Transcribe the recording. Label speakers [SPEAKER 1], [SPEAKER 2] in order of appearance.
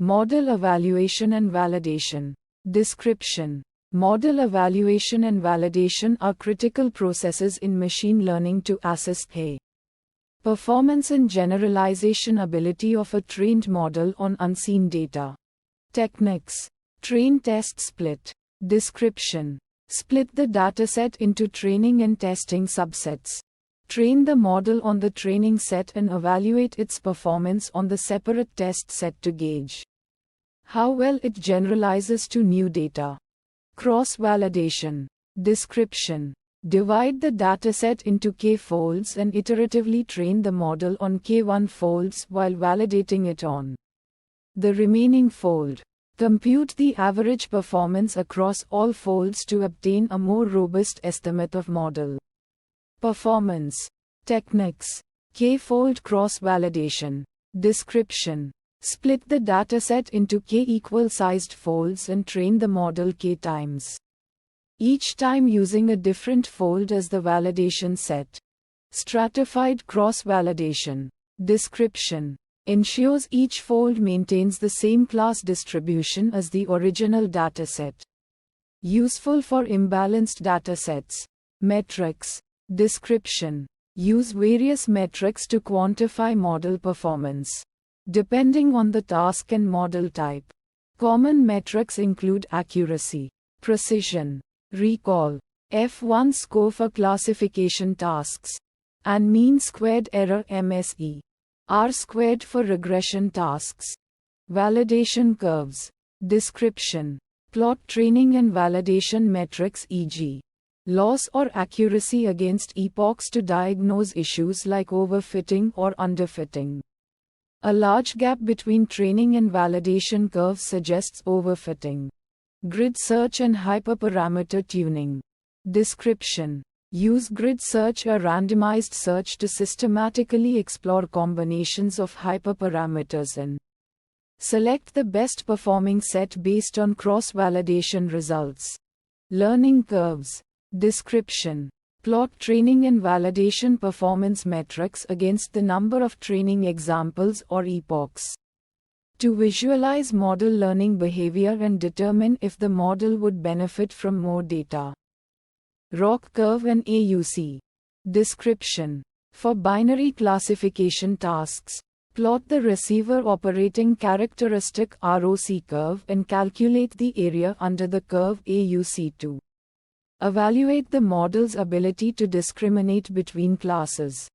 [SPEAKER 1] Model evaluation and validation. Description. Model evaluation and validation are critical processes in machine learning to assess the performance and generalization ability of a trained model on unseen data. Techniques. Train, test, split. Description. Split the dataset into training and testing subsets. Train the model on the training set and evaluate its performance on the separate test set to gauge how well it generalizes to new data. Cross-validation. Description. Divide the dataset into k folds and iteratively train the model on k1 folds while validating it on the remaining fold. Compute the average performance across all folds to obtain a more robust estimate of model performance. Techniques. K-fold cross-validation. Description. Split the dataset into k equal-sized folds and train the model k times, each time using a different fold as the validation set. Stratified cross-validation. Description. Ensures each fold maintains the same class distribution as the original dataset. Useful for imbalanced datasets. Metrics. Description. Use various metrics to quantify model performance, depending on the task and model type. Common metrics include accuracy, precision, recall, F1 score for classification tasks, and mean squared error MSE, R-squared for regression tasks. Validation curves. Description. Plot training and validation metrics, e.g., loss or accuracy against epochs to diagnose issues like overfitting or underfitting. A large gap between training and validation curves suggests overfitting. Grid search and hyperparameter tuning. Description. Use grid search, a randomized search, to systematically explore combinations of hyperparameters and select the best performing set based on cross-validation results. Learning curves. Description. Plot training and validation performance metrics against the number of training examples or epochs to visualize model learning behavior and determine if the model would benefit from more data. ROC curve and AUC. Description. For binary classification tasks, plot the receiver operating characteristic ROC curve and calculate the area under the curve AUC to evaluate the model's ability to discriminate between classes.